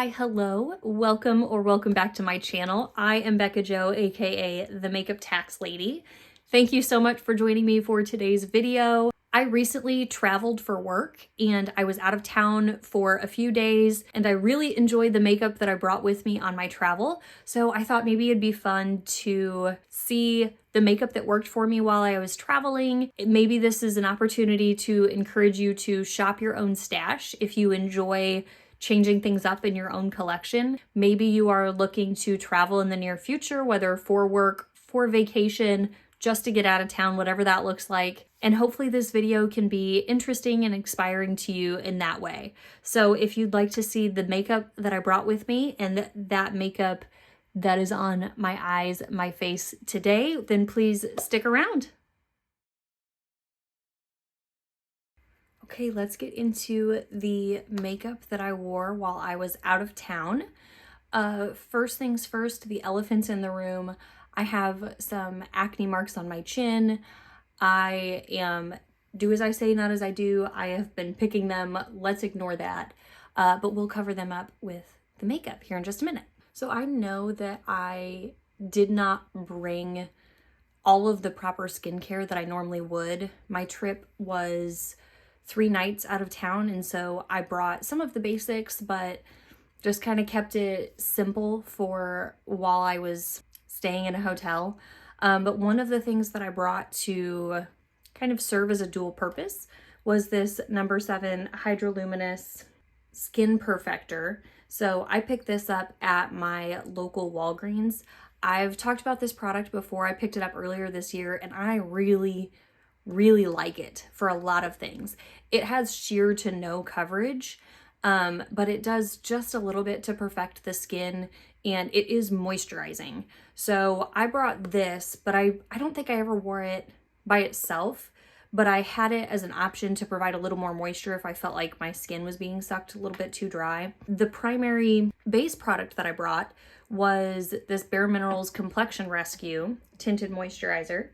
Hi, hello, welcome back to my channel. I am Becca Jo, aka the Makeup Tax Lady. Thank you so much for joining me for today's video. I recently traveled for work and I was out of town for a few days and I really enjoyed the makeup that I brought with me on my travel. So I thought maybe it'd be fun to see the makeup that worked for me while I was traveling. Maybe this is an opportunity to encourage you to shop your own stash if you enjoy changing things up in your own collection. Maybe you are looking to travel in the near future, whether for work, for vacation, just to get out of town, whatever that looks like. And hopefully this video can be interesting and inspiring to you in that way. So if you'd like to see the makeup that I brought with me and that makeup that is on my eyes, my face today, then please stick around. Okay, let's get into the makeup that I wore while I was out of town. First things first, the elephants in the room. I have some acne marks on my chin. I am do as I say, not as I do. I have been picking them. Let's ignore that. But we'll cover them up with the makeup here in just a minute. So I know that I did not bring all of the proper skincare that I normally would. My trip was 3 nights out of town, and so I brought some of the basics, but just kind of kept it simple for while I was staying in a hotel. But one of the things that I brought to kind of serve as a dual purpose was this number 7 Hydroluminous Skin Perfector. So I picked this up at my local Walgreens. I've talked about this product before. I picked it up earlier this year and I really like it for a lot of things. It has sheer to no coverage, but it does just a little bit to perfect the skin and it is moisturizing. So I brought this, but I don't think I ever wore it by itself, but I had it as an option to provide a little more moisture if I felt like my skin was being sucked a little bit too dry. The primary base product that I brought was this Bare Minerals Complexion Rescue Tinted Moisturizer.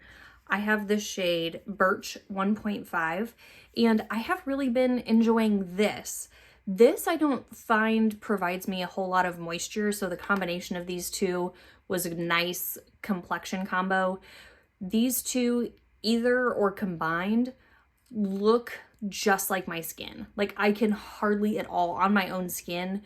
I have the shade Birch 1.5, and I have really been enjoying this. This I don't find provides me a whole lot of moisture, so the combination of these two was a nice complexion combo. These two, either or combined, look just like my skin. Like I can hardly at all on my own skin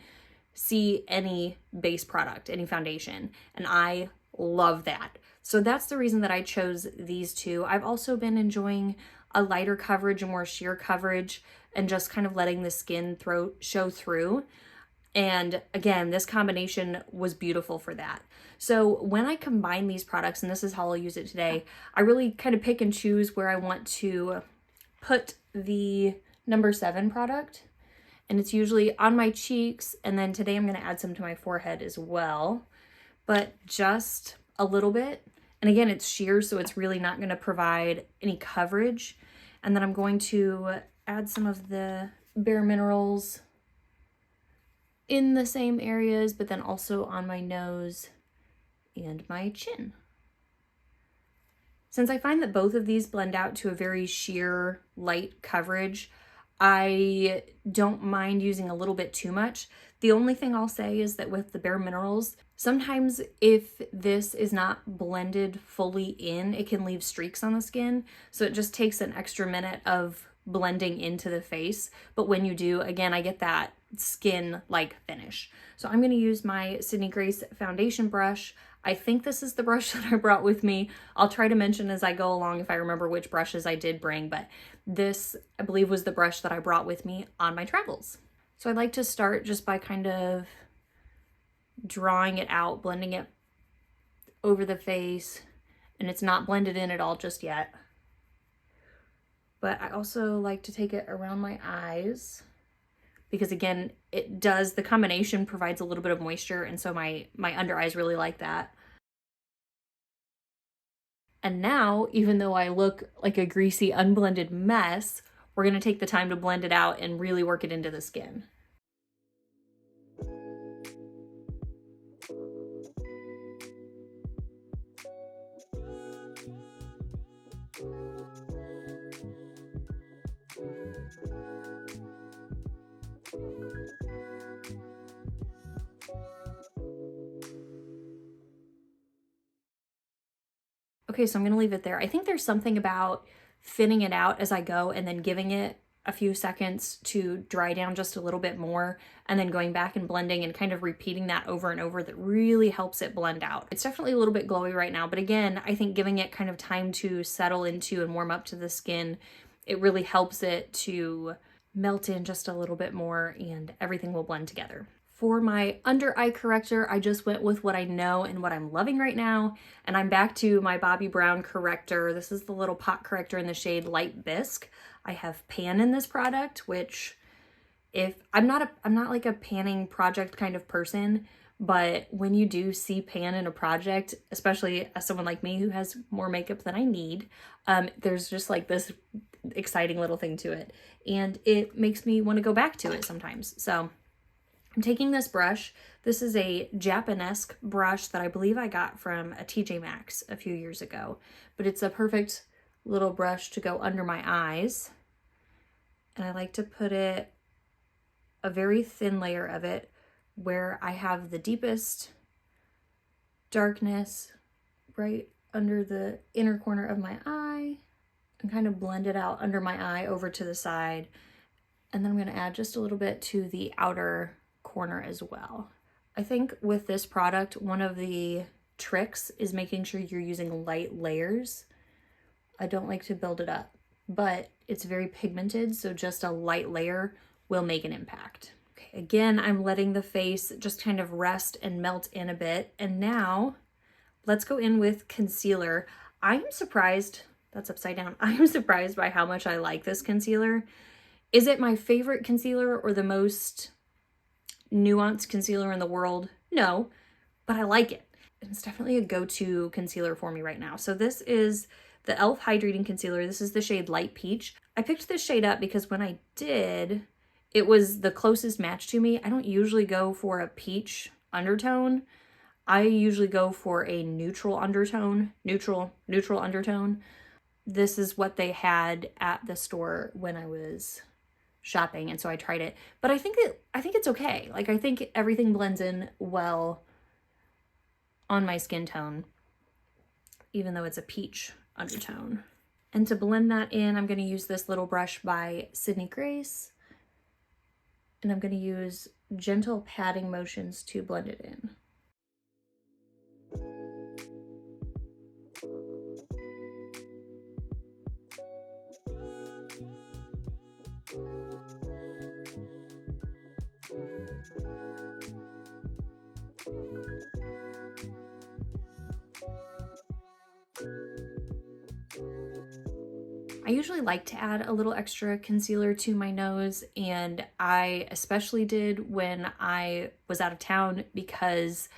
see any base product, any foundation, and I love that. So that's the reason that I chose these two. I've also been enjoying a lighter coverage, a more sheer coverage, and just kind of letting the skin show through. And again, this combination was beautiful for that. So when I combine these products, and this is how I'll use it today, I really kind of pick and choose where I want to put the number 7 product. And it's usually on my cheeks, and then today I'm going to add some to my forehead as well, but just a little bit. And again, it's sheer, so it's really not going to provide any coverage. And then I'm going to add some of the Bare Minerals in the same areas, but then also on my nose and my chin. Since I find that both of these blend out to a very sheer, light coverage, I don't mind using a little bit too much. The only thing I'll say is that with the Bare Minerals, sometimes if this is not blended fully in, it can leave streaks on the skin. So it just takes an extra minute of blending into the face. But when you do, again, I get that skin-like finish. So I'm going to use my Sydney Grace foundation brush. I think this is the brush that I brought with me. I'll try to mention as I go along if I remember which brushes I did bring, but this, I believe, was the brush that I brought with me on my travels. So I'd like to start just by kind of drawing it out, blending it over the face, and it's not blended in at all just yet. But I also like to take it around my eyes because again, the combination provides a little bit of moisture, and so my under eyes really like that. And now, even though I look like a greasy, unblended mess, we're going to take the time to blend it out and really work it into the skin. Okay, so I'm gonna leave it there. I think there's something about thinning it out as I go and then giving it a few seconds to dry down just a little bit more, and then going back and blending and kind of repeating that over and over that really helps it blend out. It's definitely a little bit glowy right now, but again, I think giving it kind of time to settle into and warm up to the skin, it really helps it to melt in just a little bit more and everything will blend together. For my under eye corrector, I just went with what I know and what I'm loving right now. And I'm back to my Bobbi Brown corrector. This is the little pot corrector in the shade Light Bisque. I have pan in this product, which if I'm not like a panning project kind of person, but when you do see pan in a project, especially as someone like me who has more makeup than I need, there's just like this exciting little thing to it. And it makes me want to go back to it sometimes. So I'm taking this brush. This is a Japanesque brush that I believe I got from a TJ Maxx a few years ago, but it's a perfect little brush to go under my eyes. And I like to put it, a very thin layer of it, where I have the deepest darkness right under the inner corner of my eye, and kind of blend it out under my eye over to the side. And then I'm going to add just a little bit to the outer corner as well. I think with this product, one of the tricks is making sure you're using light layers. I don't like to build it up, but it's very pigmented, so just a light layer will make an impact. Okay, again, I'm letting the face just kind of rest and melt in a bit. And now let's go in with concealer. I'm surprised, that's upside down. I'm surprised by how much I like this concealer. Is it my favorite concealer or the most nuanced concealer in the world? No, but I like it. It's definitely a go-to concealer for me right now. So this is the e.l.f. Hydrating Concealer. This is the shade Light Peach. I picked this shade up because when I did, it was the closest match to me. I don't usually go for a peach undertone. I usually go for a neutral undertone, neutral undertone. This is what they had at the store when I was shopping, and so I tried it. But I think it's okay. Like, I think everything blends in well on my skin tone, even though it's a peach undertone. And to blend that in, I'm going to use this little brush by Sydney Grace, and I'm going to use gentle patting motions to blend it in. I usually like to add a little extra concealer to my nose, and I especially did when I was out of town because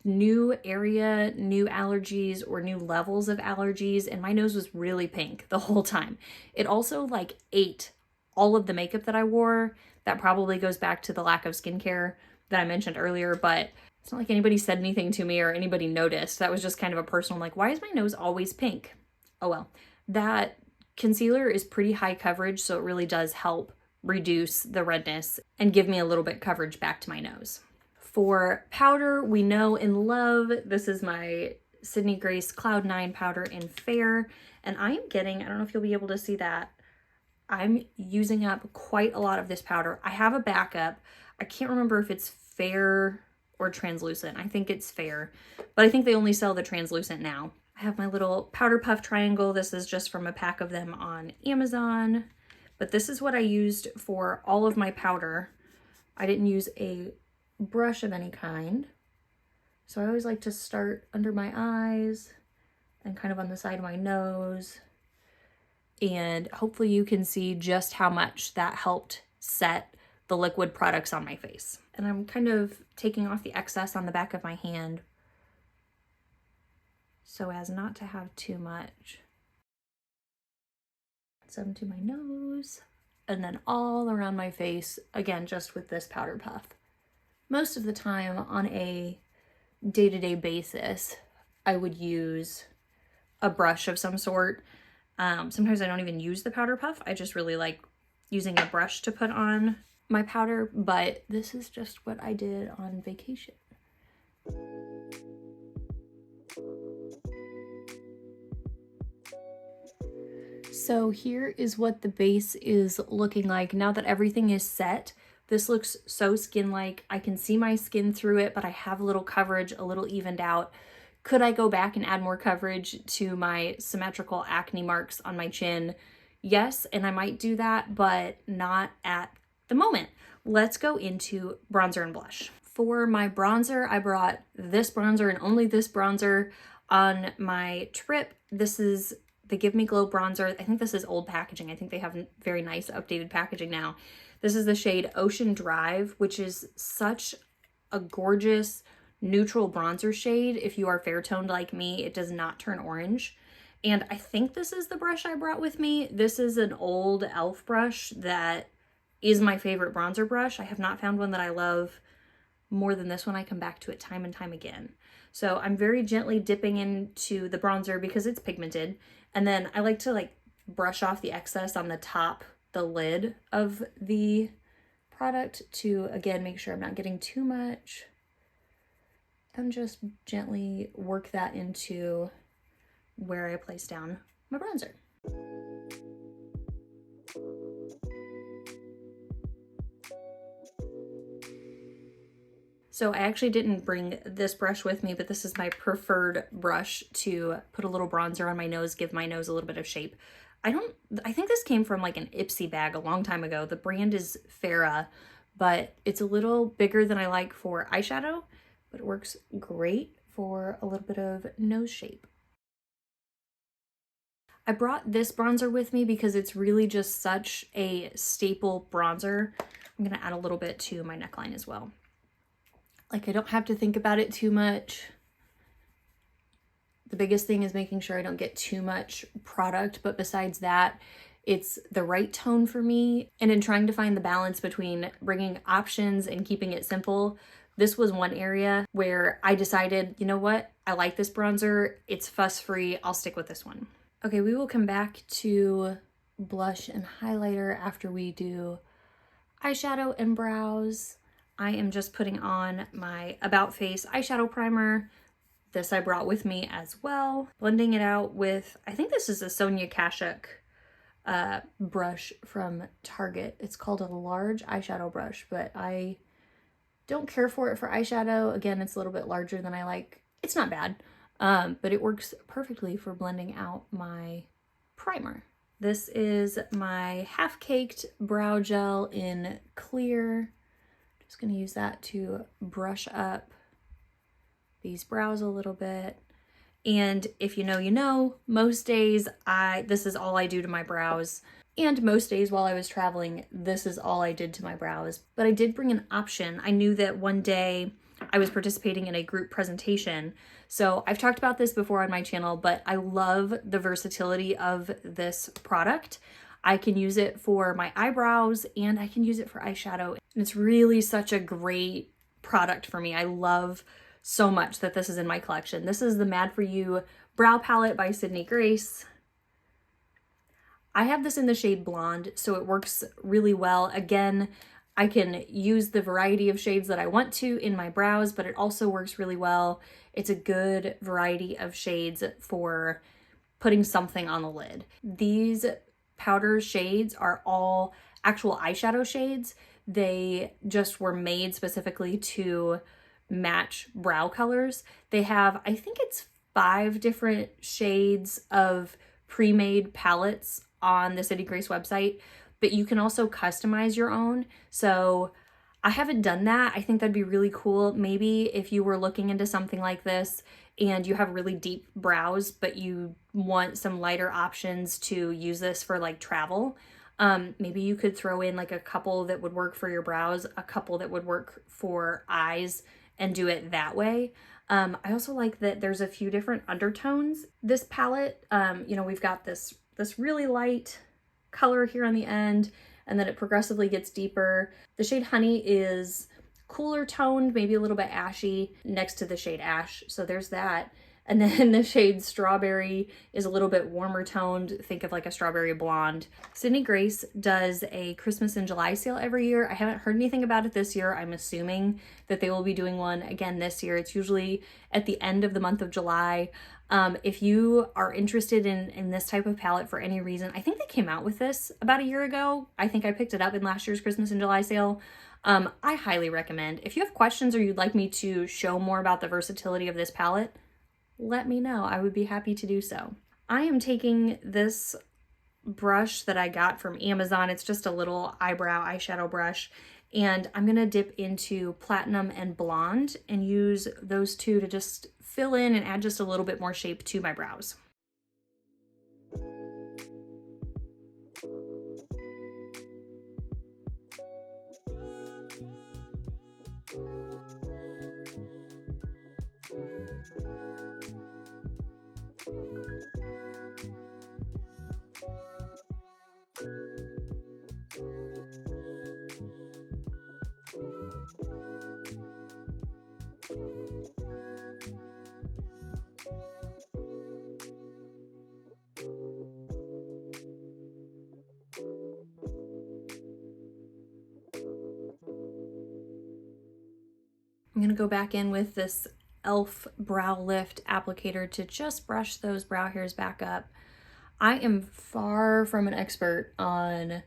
new area, new allergies, or new levels of allergies, and my nose was really pink the whole time. It also like ate all of the makeup that I wore. That probably goes back to the lack of skincare that I mentioned earlier, but it's not like anybody said anything to me or anybody noticed. That was just kind of a personal, like, why is my nose always pink? Oh well. That concealer is pretty high coverage, so it really does help reduce the redness and give me a little bit coverage back to my nose. For powder, we know and love, this is my Sydney Grace Cloud 9 powder in Fair, and I am getting, I don't know if you'll be able to see that, I'm using up quite a lot of this powder. I have a backup. I can't remember if it's Fair or translucent. I think it's Fair, but I think they only sell the translucent now. I have my little powder puff triangle. This is just from a pack of them on Amazon, but this is what I used for all of my powder. I didn't use a brush of any kind, so I always like to start under my eyes and kind of on the side of my nose, and hopefully you can see just how much that helped set the liquid products on my face. And I'm kind of taking off the excess on the back of my hand so as not to have too much. Some to my nose, and then all around my face, again, just with this powder puff. Most of the time on a day-to-day basis, I would use a brush of some sort. Sometimes I don't even use the powder puff. I just really like using a brush to put on my powder, but this is just what I did on vacation. So here is what the base is looking like now that everything is set. This looks so skin-like. I can see my skin through it, but I have a little coverage, a little evened out. Could I go back and add more coverage to my symmetrical acne marks on my chin? Yes, and I might do that, but not at the moment. Let's go into bronzer and blush. For my bronzer, I brought this bronzer and only this bronzer on my trip. This is the Give Me Glow bronzer. I think this is old packaging. I think they have very nice updated packaging now. This is the shade Ocean Drive, which is such a gorgeous neutral bronzer shade. If you are fair toned like me, it does not turn orange. And I think this is the brush I brought with me. This is an old e.l.f. brush that is my favorite bronzer brush. I have not found one that I love more than this one. I come back to it time and time again. So I'm very gently dipping into the bronzer because it's pigmented. And then I like to brush off the excess on the top, the lid of the product to, again, make sure I'm not getting too much. And just gently work that into where I place down my bronzer. So I actually didn't bring this brush with me, but this is my preferred brush to put a little bronzer on my nose, give my nose a little bit of shape. I think this came from like an Ipsy bag a long time ago. The brand is Farrah, but it's a little bigger than I like for eyeshadow, but it works great for a little bit of nose shape. I brought this bronzer with me because it's really just such a staple bronzer. I'm gonna add a little bit to my neckline as well. Like, I don't have to think about it too much. The biggest thing is making sure I don't get too much product, but besides that, it's the right tone for me. And in trying to find the balance between bringing options and keeping it simple, this was one area where I decided, you know what? I like this bronzer. It's fuss-free. I'll stick with this one. Okay, we will come back to blush and highlighter after we do eyeshadow and brows. I am just putting on my About Face eyeshadow primer. This I brought with me as well. Blending it out with, I think this is a Sonia Kashuk brush from Target. It's called a large eyeshadow brush, but I don't care for it for eyeshadow. Again, it's a little bit larger than I like. It's not bad, but it works perfectly for blending out my primer. This is my half-caked brow gel in clear. Just gonna use that to brush up these brows a little bit. And if you know, you know, most days this is all I do to my brows. And most days while I was traveling, this is all I did to my brows. But I did bring an option. I knew that one day I was participating in a group presentation. So I've talked about this before on my channel, but I love the versatility of this product. I can use it for my eyebrows and I can use it for eyeshadow. And it's really such a great product for me. I love so much that this is in my collection. This is the Mad For You Brow Palette by Sydney Grace. I have this in the shade Blonde, so it works really well. Again, I can use the variety of shades that I want to in my brows, but it also works really well. It's a good variety of shades for putting something on the lid. These powder shades are all actual eyeshadow shades. They just were made specifically to match brow colors. They have, I think it's 5 different shades of pre-made palettes on the City Grace website, but you can also customize your own. So I haven't done that. I think that'd be really cool. Maybe if you were looking into something like this and you have really deep brows, but you want some lighter options to use this for like travel, maybe you could throw in like a couple that would work for your brows, a couple that would work for eyes, and do it that way. I also like that there's a few different undertones. This palette, you know, we've got this really light color here on the end, and then it progressively gets deeper. The shade Honey is cooler toned, maybe a little bit ashy next to the shade Ash. So there's that. And then the shade Strawberry is a little bit warmer toned. Think of like a strawberry blonde. Sydney Grace does a Christmas in July sale every year. I haven't heard anything about it this year. I'm assuming that they will be doing one again this year. It's usually at the end of the month of July. If you are interested in this type of palette for any reason, I think they came out with this about a year ago. I think I picked it up in last year's Christmas in July sale. I highly recommend. If you have questions or you'd like me to show more about the versatility of this palette, let me know. I would be happy to do so. I am taking this brush that I got from Amazon. It's just a little eyeshadow brush. And I'm going to dip into Platinum and Blonde and use those two to just fill in and add just a little bit more shape to my brows. I'm going to go back in with this e.l.f. Brow Lift applicator to just brush those brow hairs back up. I am far from an expert on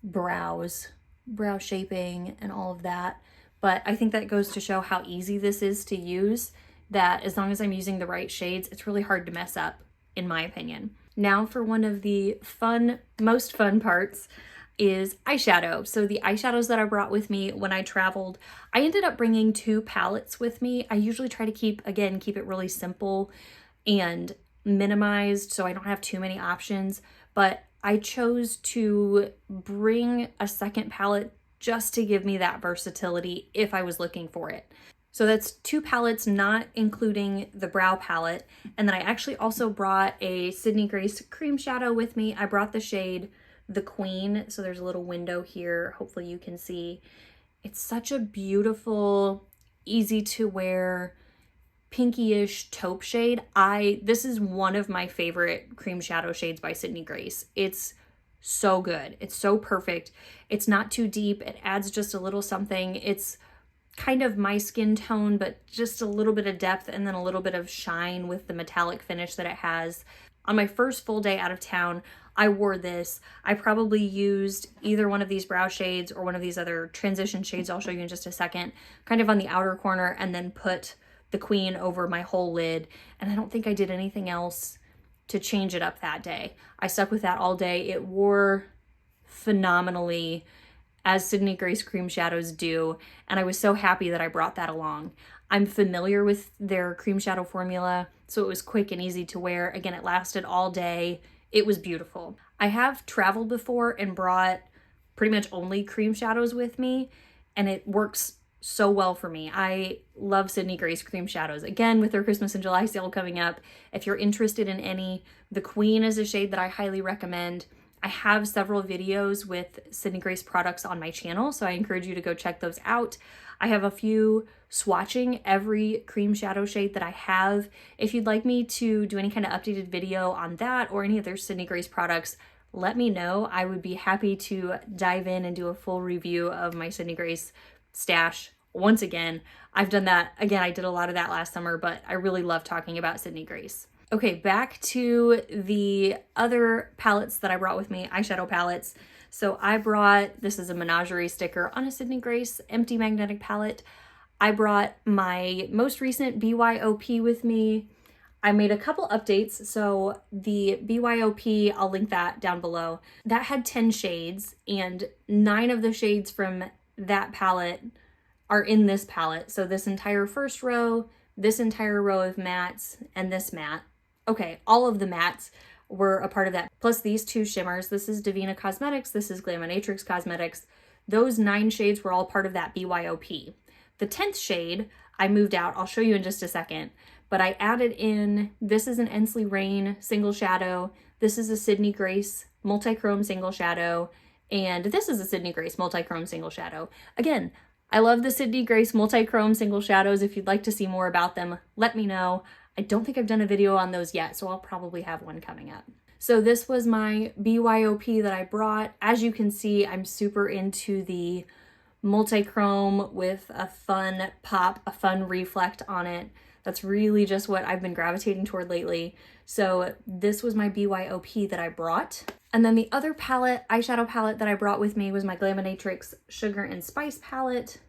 brows, brow shaping, and all of that, but I think that goes to show how easy this is to use, that as long as I'm using the right shades, it's really hard to mess up, in my opinion. Now for one of the most fun parts is eyeshadow. So the eyeshadows that I brought with me when I traveled, I ended up bringing 2 palettes with me. I usually try to keep it really simple and minimized so I don't have too many options, but I chose to bring a second palette just to give me that versatility if I was looking for it. So that's 2 palettes, not including the brow palette. And then I actually also brought a Sydney Grace cream shadow with me. I brought the shade The Queen. So there's a little window here. Hopefully you can see. It's such a beautiful, easy to wear, pinky-ish taupe shade. This is one of my favorite cream shadow shades by Sydney Grace. It's so good. It's so perfect. It's not too deep. It adds just a little something. It's kind of my skin tone, but just a little bit of depth and then a little bit of shine with the metallic finish that it has. On my first full day out of town, I wore this. I probably used either one of these brow shades or one of these other transition shades I'll show you in just a second, kind of on the outer corner, and then put the Queen over my whole lid. And I don't think I did anything else to change it up that day. I stuck with that all day. It wore phenomenally, as Sydney Grace cream shadows do, and I was so happy that I brought that along. I'm familiar with their cream shadow formula, so it was quick and easy to wear. Again, it lasted all day. It was beautiful. I have traveled before and brought pretty much only cream shadows with me, and it works so well for me. I love Sydney Grace cream shadows. Again, with their Christmas in July sale coming up, if you're interested in any, the Queen is a shade that I highly recommend. I have several videos with Sydney Grace products on my channel, so I encourage you to go check those out. I have a few swatching every cream shadow shade that I have. If you'd like me to do any kind of updated video on that or any other Sydney Grace products, let me know. I would be happy to dive in and do a full review of my Sydney Grace stash. Once again, I've done that. Again, I did a lot of that last summer, but I really love talking about Sydney Grace. Okay, back to the other palettes that I brought with me, eyeshadow palettes. So I brought, this is a menagerie sticker on a Sydney Grace empty magnetic palette. I brought my most recent BYOP with me. I made a couple updates. So the BYOP, I'll link that down below. That had 10 shades, and 9 of the shades from that palette are in this palette. So this entire first row, this entire row of mattes, and this matte. Okay, all of the mattes were a part of that. Plus these 2 shimmers. This is Divina Cosmetics. This is Glaminatrix Cosmetics. Those 9 shades were all part of that BYOP. The 10th shade I moved out. I'll show you in just a second. But I added in, this is an Ensley Rain single shadow. This is a Sydney Grace multi-chrome single shadow. And this is a Sydney Grace multi-chrome single shadow. Again, I love the Sydney Grace multi-chrome single shadows. If you'd like to see more about them, let me know. I don't think I've done a video on those yet, so I'll probably have one coming up. So this was my BYOP that I brought. As you can see, I'm super into the multi-chrome with a fun pop, a fun reflect on it. That's really just what I've been gravitating toward lately. So this was my BYOP that I brought. And then the other palette, eyeshadow palette that I brought with me was my Glaminatrix Sugar and Spice palette.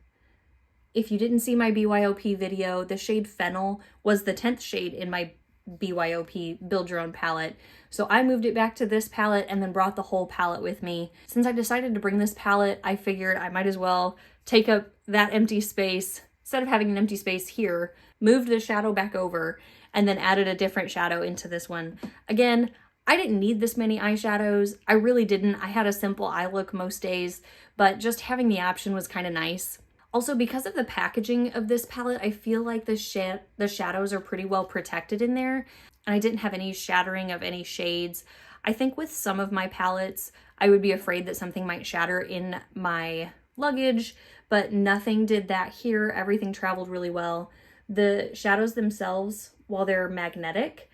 If you didn't see my BYOP video, the shade Fennel was the 10th shade in my BYOP Build Your Own palette. So I moved it back to this palette and then brought the whole palette with me. Since I decided to bring this palette, I figured I might as well take up that empty space. Instead of having an empty space here, moved the shadow back over and then added a different shadow into this one. Again, I didn't need this many eyeshadows. I really didn't. I had a simple eye look most days, but just having the option was kind of nice. Also, because of the packaging of this palette, I feel like the shadows are pretty well protected in there, and I didn't have any shattering of any shades. I think with some of my palettes, I would be afraid that something might shatter in my luggage, but nothing did that here. Everything traveled really well. The shadows themselves, while they're magnetic,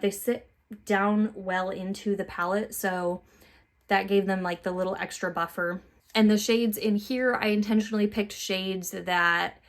they sit down well into the palette, so that gave them like the little extra buffer. And the shades in here, I intentionally picked shades that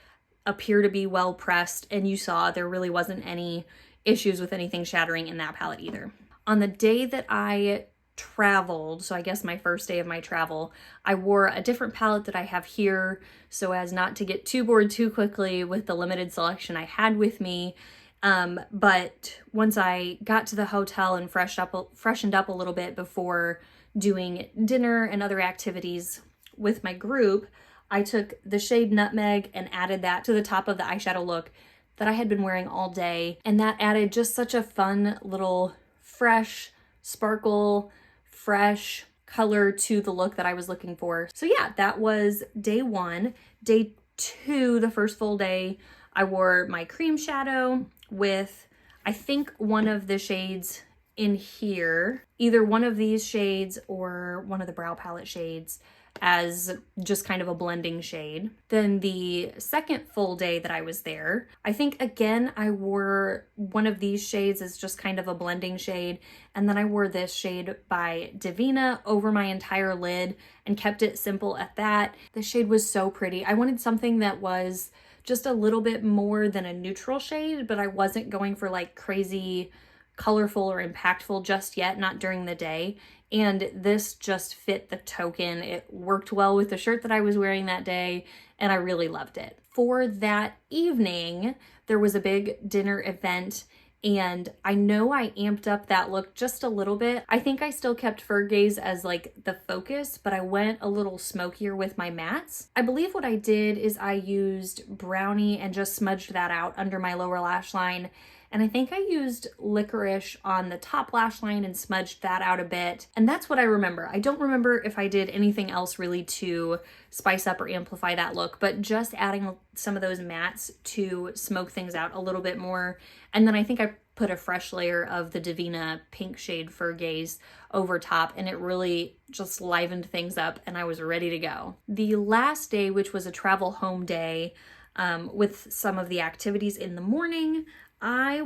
appear to be well pressed, and you saw there really wasn't any issues with anything shattering in that palette either. On the day that I traveled, so I guess my first day of my travel, I wore a different palette that I have here so as not to get too bored too quickly with the limited selection I had with me. But once I got to the hotel and freshened up a little bit before doing dinner and other activities with my group, I took the shade Nutmeg and added that to the top of the eyeshadow look that I had been wearing all day. And that added just such a fun little fresh sparkle, fresh color to the look that I was looking for. So yeah, that was day one. Day two, the first full day, I wore my cream shadow with, I think, one of the shades in here, either one of these shades or one of the brow palette shades, as just kind of a blending shade. Then the second full day that I was there, I think again I wore one of these shades as just kind of a blending shade, and then I wore this shade by Divina over my entire lid and kept it simple at that. The shade was so pretty. I wanted something that was just a little bit more than a neutral shade, but I wasn't going for like crazy colorful or impactful just yet, not during the day. And this just fit the token. It worked well with the shirt that I was wearing that day, and I really loved it. For that evening, there was a big dinner event, and I know I amped up that look just a little bit. I think I still kept Fergaze as like the focus, but I went a little smokier with my mattes. I believe what I did is I used Brownie and just smudged that out under my lower lash line. And I think I used Licorice on the top lash line and smudged that out a bit. And that's what I remember. I don't remember if I did anything else really to spice up or amplify that look, but just adding some of those mattes to smoke things out a little bit more. And then I think I put a fresh layer of the Divina pink shade Fergaze over top, and it really just livened things up, and I was ready to go. The last day, which was a travel home day, with some of the activities in the morning, I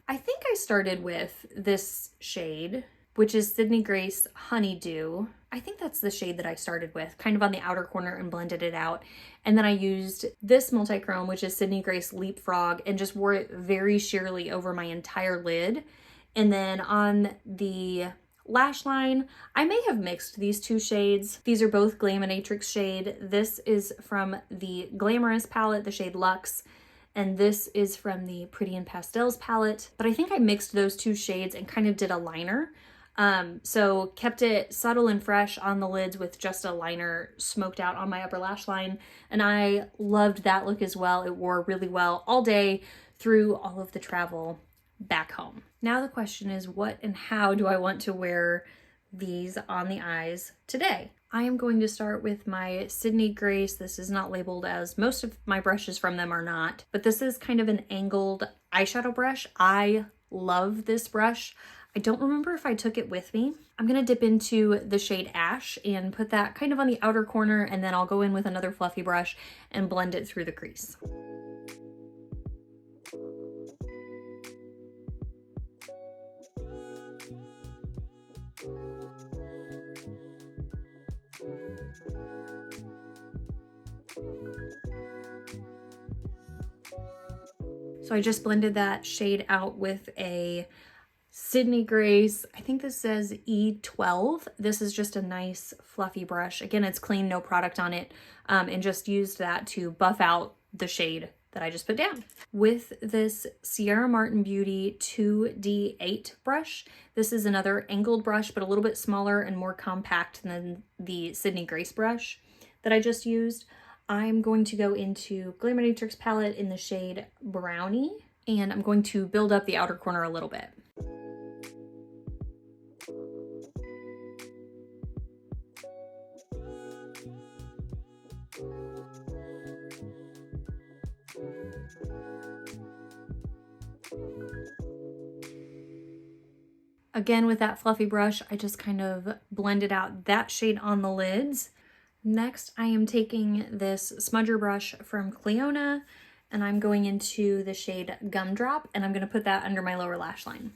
think I started with this shade, which is Sydney Grace Honeydew. I think that's the shade that I started with, kind of on the outer corner, and blended it out. And then I used this multi-chrome, which is Sydney Grace Leapfrog, and just wore it very sheerly over my entire lid. And then on the lash line, I may have mixed these two shades. These are both Glaminatrix shade. This is from the Glamorous palette, the shade Luxe, and this is from the Pretty in Pastels palette. But I think I mixed those two shades and kind of did a liner. So kept it subtle and fresh on the lids with just a liner smoked out on my upper lash line. And I loved that look as well. It wore really well all day through all of the travel back home. Now the question is, what and how do I want to wear these on the eyes today? I am going to start with my Sydney Grace. This is not labeled, as most of my brushes from them are not, but this is kind of an angled eyeshadow brush. I love this brush. I don't remember if I took it with me. I'm gonna dip into the shade Ash and put that kind of on the outer corner, and then I'll go in with another fluffy brush and blend it through the crease. So I just blended that shade out with a Sydney Grace, I think this says E12. This is just a nice fluffy brush. Again, it's clean, no product on it, and just used that to buff out the shade that I just put down. With this Sierra Martin Beauty 2D8 brush, this is another angled brush, but a little bit smaller and more compact than the Sydney Grace brush that I just used. I'm going to go into Glamour palette in the shade Brownie, and I'm going to build up the outer corner a little bit. Again, with that fluffy brush, I just kind of blended out that shade on the lids. Next, I am taking this smudger brush from Cleona, and I'm going into the shade Gumdrop, and I'm going to put that under my lower lash line.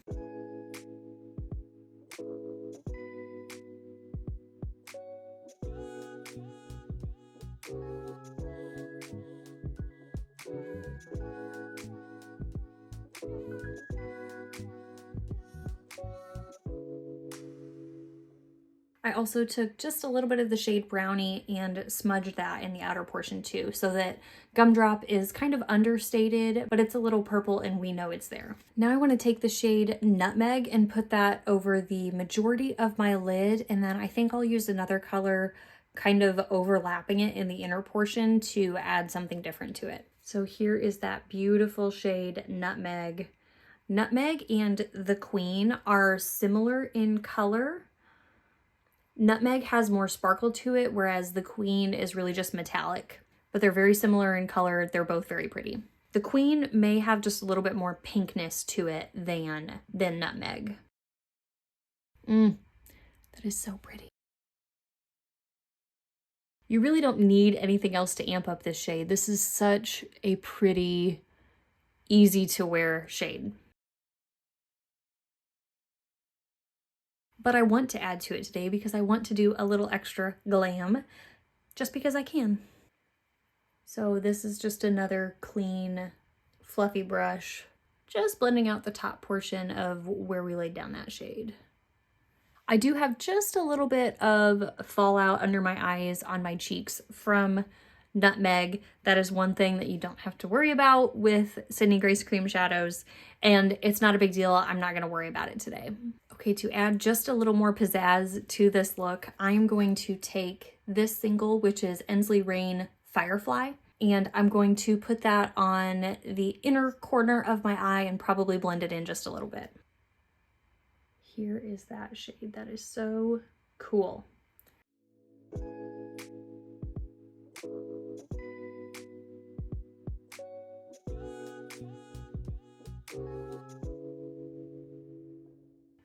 I also took just a little bit of the shade Brownie and smudged that in the outer portion too, so that Gumdrop is kind of understated, but it's a little purple and we know it's there. Now I want to take the shade Nutmeg and put that over the majority of my lid, and then I think I'll use another color kind of overlapping it in the inner portion to add something different to it. So here is that beautiful shade Nutmeg. Nutmeg and the Queen are similar in color. Nutmeg has more sparkle to it, whereas the Queen is really just metallic, but they're very similar in color. They're both very pretty. The Queen may have just a little bit more pinkness to it than Nutmeg. That is so pretty. You really don't need anything else to amp up this shade. This is such a pretty, easy to wear shade. But I want to add to it today because I want to do a little extra glam, just because I can. So this is just another clean, fluffy brush, just blending out the top portion of where we laid down that shade. I do have just a little bit of fallout under my eyes on my cheeks from Nutmeg. That is one thing that you don't have to worry about with Sydney Grace cream shadows, and it's not a big deal. I'm not going to worry about it today. Okay, to add just a little more pizzazz to this look, I'm going to take this single, which is Ensley Rain Firefly, and I'm going to put that on the inner corner of my eye and probably blend it in just a little bit. Here is that shade. That is so cool.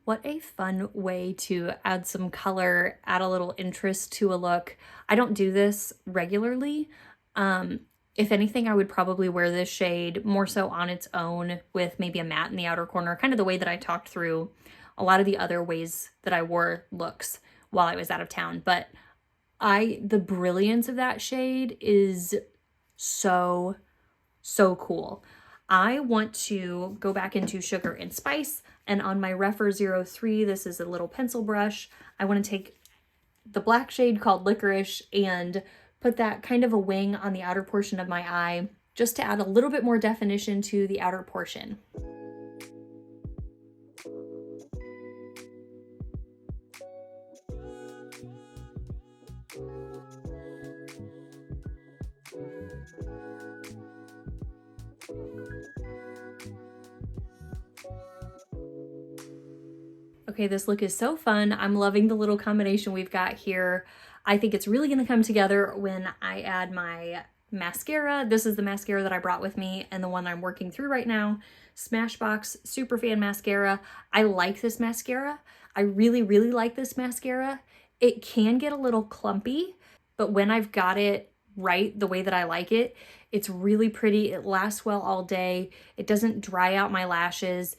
What a fun way to add some color, add a little interest to a look. I don't do this regularly. If anything, I would probably wear this shade more so on its own with maybe a matte in the outer corner, kind of the way that I talked through a lot of the other ways that I wore looks while I was out of town. But the brilliance of that shade is so, so cool. I want to go back into Sugar and Spice, and on my Rephr 03, this is a little pencil brush, I want to take the black shade called Licorice and put that kind of a wing on the outer portion of my eye, just to add a little bit more definition to the outer portion. Okay, this look is so fun. I'm loving the little combination we've got here. I think it's really gonna come together when I add my mascara. This is the mascara that I brought with me and the one I'm working through right now. Smashbox Superfan Mascara. I like this mascara. I really, really like this mascara. It can get a little clumpy, but when I've got it right the way that I like it, it's really pretty. It lasts well all day. It doesn't dry out my lashes.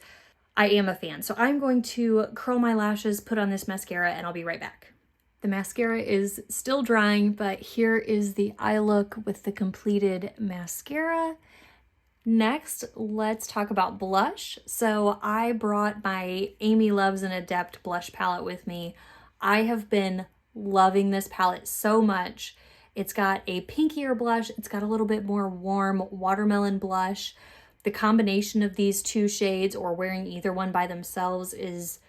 I am a fan. So I'm going to curl my lashes, put on this mascara, and I'll be right back. The mascara is still drying, but here is the eye look with the completed mascara. Next, let's talk about blush. So I brought my Amy Loves an Adept blush palette with me. I have been loving this palette so much. It's got a pinkier blush. It's got a little bit more warm watermelon blush. The combination of these two shades, or wearing either one by themselves, is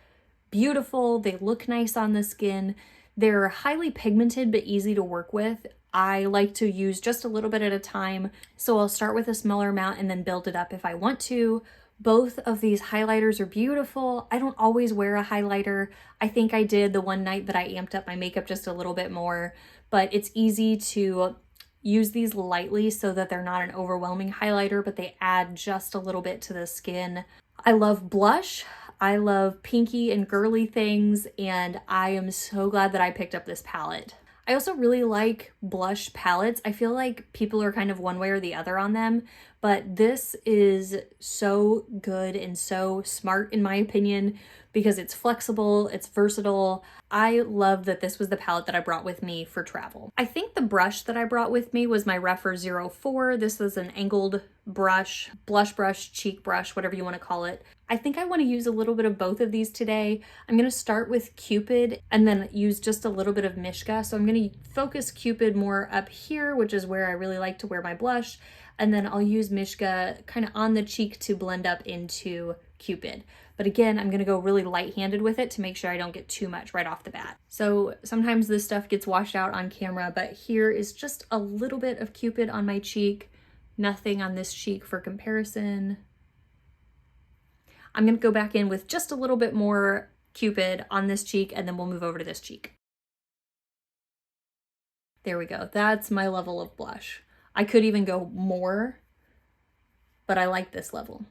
beautiful. They look nice on the skin. They're highly pigmented but easy to work with. I like to use just a little bit at a time, so I'll start with a smaller amount and then build it up if I want to. Both of these highlighters are beautiful. I don't always wear a highlighter. I think I did the one night that I amped up my makeup just a little bit more, but it's easy to use these lightly so that they're not an overwhelming highlighter, but they add just a little bit to the skin. I love blush. I love pinky and girly things, and I am so glad that I picked up this palette. I also really like blush palettes. I feel like people are kind of one way or the other on them, but this is so good and so smart in my opinion because it's flexible, it's versatile. I love that this was the palette that I brought with me for travel. I think the brush that I brought with me was my Rephr 04. This was an angled brush, blush brush, cheek brush, whatever you want to call it. I think I want to use a little bit of both of these today. I'm going to start with Cupid and then use just a little bit of Mishka. So I'm going to focus Cupid more up here, which is where I really like to wear my blush. And then I'll use Mishka kind of on the cheek to blend up into Cupid. But again, I'm going to go really light-handed with it to make sure I don't get too much right off the bat. So sometimes this stuff gets washed out on camera, but here is just a little bit of Cupid on my cheek. Nothing on this cheek for comparison. I'm going to go back in with just a little bit more Cupid on this cheek, and then we'll move over to this cheek. There we go. That's my level of blush. I could even go more, but I like this level.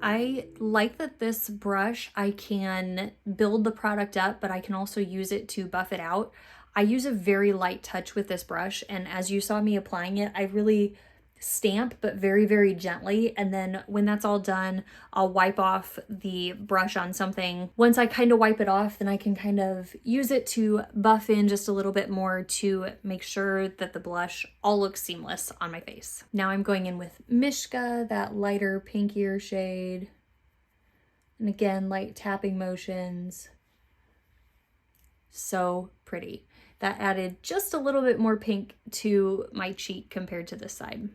I like that this brush, I can build the product up, but I can also use it to buff it out. I use a very light touch with this brush, and as you saw me applying it, I really stamp, but very, very gently. And then when that's all done, I'll wipe off the brush on something. Once I kind of wipe it off, then I can kind of use it to buff in just a little bit more to make sure that the blush all looks seamless on my face. Now I'm going in with Mishka, that lighter, pinkier shade. And again, light tapping motions. So pretty. That added just a little bit more pink to my cheek compared to this side.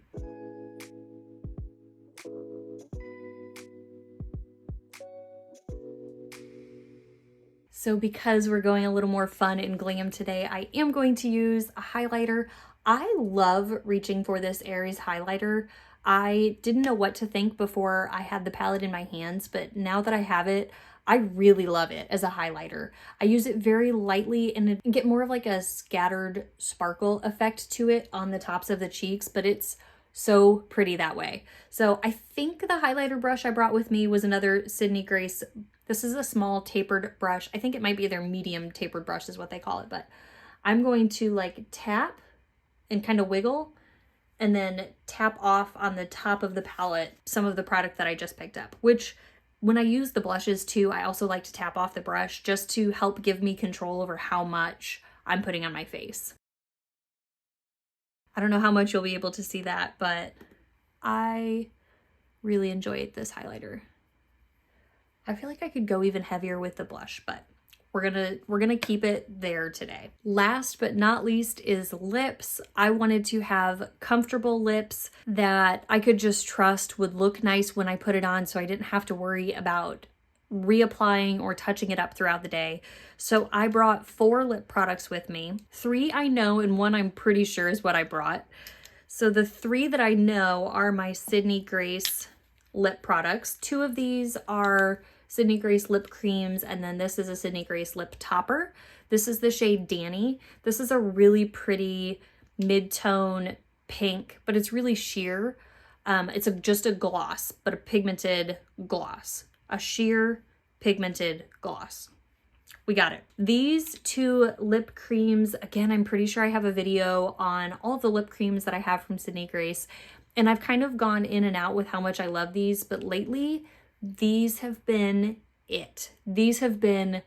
So because we're going a little more fun and glam today, I am going to use a highlighter. I love reaching for this Aries highlighter. I didn't know what to think before I had the palette in my hands, but now that I have it, I really love it as a highlighter. I use it very lightly and get more of like a scattered sparkle effect to it on the tops of the cheeks, but it's so pretty that way. So I think the highlighter brush I brought with me was another Sydney Grace. This is a small tapered brush. I think it might be their medium tapered brush is what they call it, but I'm going to like tap and kind of wiggle and then tap off on the top of the palette some of the product that I just picked up, which when I use the blushes too, I also like to tap off the brush just to help give me control over how much I'm putting on my face. I don't know how much you'll be able to see that, but I really enjoyed this highlighter. I feel like I could go even heavier with the blush, but we're gonna keep it there today. Last but not least is lips. I wanted to have comfortable lips that I could just trust would look nice when I put it on, so I didn't have to worry about reapplying or touching it up throughout the day. So I brought 4 lip products with me. 3 I know and 1 I'm pretty sure is what I brought. So the 3 that I know are my Sydney Grace lip products. 2 of these are Sydney Grace lip creams, and then this is a Sydney Grace lip topper. This is the shade Danny. This is a really pretty mid-tone pink, but it's really sheer. It's just a gloss, but a pigmented gloss. A sheer pigmented gloss. We got it. These 2 lip creams, again, I'm pretty sure I have a video on all of the lip creams that I have from Sydney Grace, and I've kind of gone in and out with how much I love these, but lately, these have been it. These have been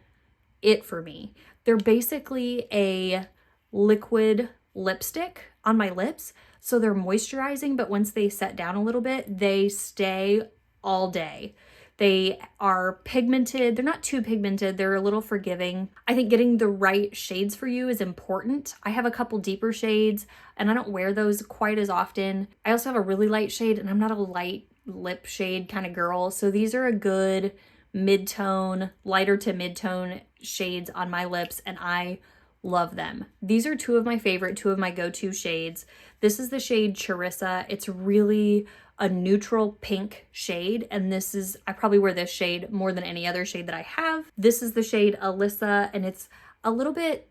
it for me. They're basically a liquid lipstick on my lips. So they're moisturizing, but once they set down a little bit, they stay all day. They are pigmented. They're not too pigmented. They're a little forgiving. I think getting the right shades for you is important. I have a couple deeper shades and I don't wear those quite as often. I also have a really light shade and I'm not a light lip shade kind of girl. So these are a good mid-tone, lighter to mid-tone shades on my lips and I love them. These are two of my favorite, two of my go-to shades. This is the shade Charissa. It's really a neutral pink shade, and this is, I probably wear this shade more than any other shade that I have. This is the shade Alyssa, and it's a little bit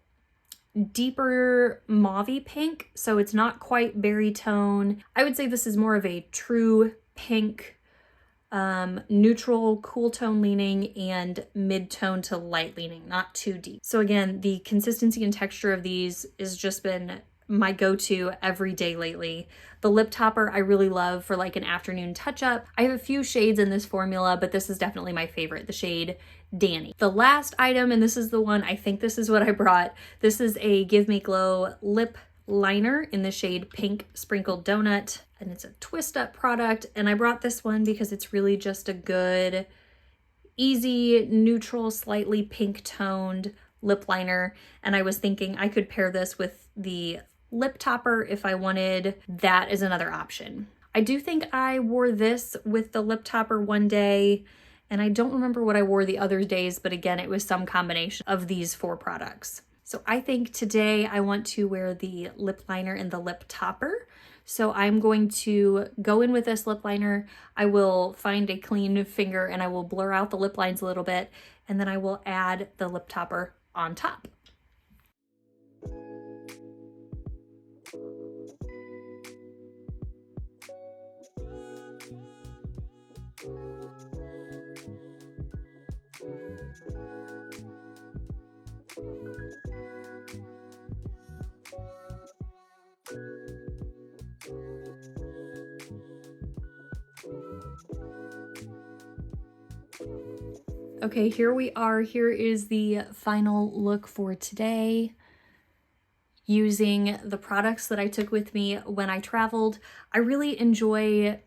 deeper mauve-y pink, so it's not quite berry tone. I would say this is more of a true pink, neutral, cool tone leaning and mid-tone to light leaning, not too deep. So again, the consistency and texture of these has just been my go-to every day lately. The lip topper I really love for like an afternoon touch-up. I have a few shades in this formula, but this is definitely my favorite, the shade Danny. The last item, and this is the one, I think this is what I brought. This is a Give Me Glow lip liner in the shade Pink Sprinkled Donut, and it's a twist up product. And I brought this one because it's really just a good, easy, neutral, slightly pink toned lip liner. And I was thinking I could pair this with the lip topper if I wanted that as another option. I do think I wore this with the lip topper one day, and I don't remember what I wore the other days, but again, it was some combination of these four products. So I think today I want to wear the lip liner and the lip topper. So I'm going to go in with this lip liner. I will find a clean finger and I will blur out the lip lines a little bit, and then I will add the lip topper on top. Okay, here we are. Here is the final look for today. Using the products that I took with me when I traveled, I really enjoy,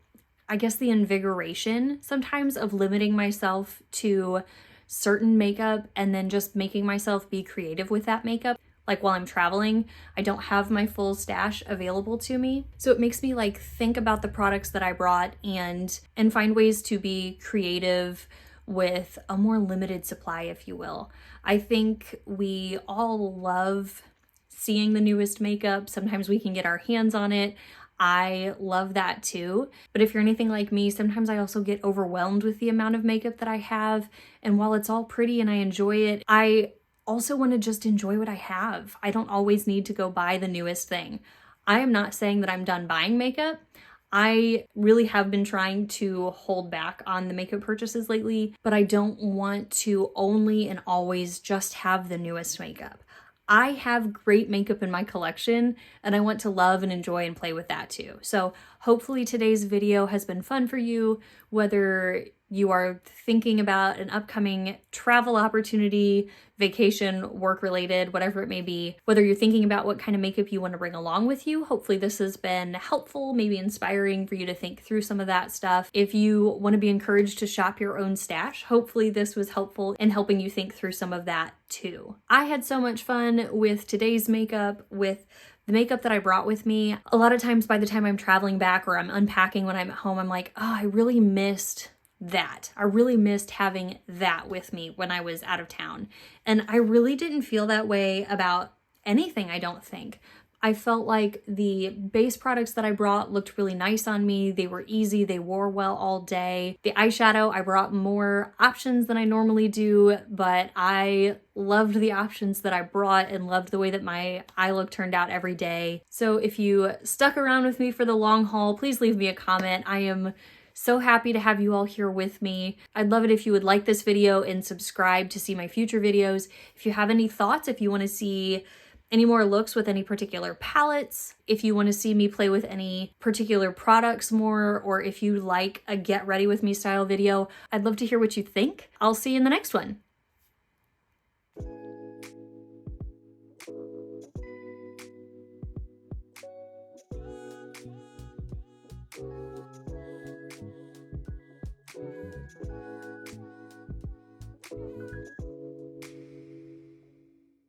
I guess, the invigoration sometimes of limiting myself to certain makeup and then just making myself be creative with that makeup. Like while I'm traveling, I don't have my full stash available to me. So it makes me like think about the products that I brought and find ways to be creative with a more limited supply, if you will. I think we all love seeing the newest makeup. Sometimes we can get our hands on it. I love that too. But if you're anything like me, sometimes I also get overwhelmed with the amount of makeup that I have. And while it's all pretty and I enjoy it, I also want to just enjoy what I have. I don't always need to go buy the newest thing. I am not saying that I'm done buying makeup. I really have been trying to hold back on the makeup purchases lately, but I don't want to only and always just have the newest makeup. I have great makeup in my collection and I want to love and enjoy and play with that too. So hopefully today's video has been fun for you, whether you are thinking about an upcoming travel opportunity, vacation, work related, whatever it may be, whether you're thinking about what kind of makeup you want to bring along with you. Hopefully this has been helpful, maybe inspiring for you to think through some of that stuff. If you want to be encouraged to shop your own stash, hopefully this was helpful in helping you think through some of that too. I had so much fun with today's makeup, with the makeup that I brought with me. A lot of times by the time I'm traveling back or I'm unpacking when I'm at home, I'm like, oh, I really missed that. I really missed having that with me when I was out of town. And I really didn't feel that way about anything, I don't think. I felt like the base products that I brought looked really nice on me. They were easy, they wore well all day. The eyeshadow, I brought more options than I normally do, but I loved the options that I brought and loved the way that my eye look turned out every day. So if you stuck around with me for the long haul, please leave me a comment. I am so happy to have you all here with me. I'd love it if you would like this video and subscribe to see my future videos. If you have any thoughts, if you want to see any more looks with any particular palettes, if you want to see me play with any particular products more, or if you like a get ready with me style video, I'd love to hear what you think. I'll see you in the next one.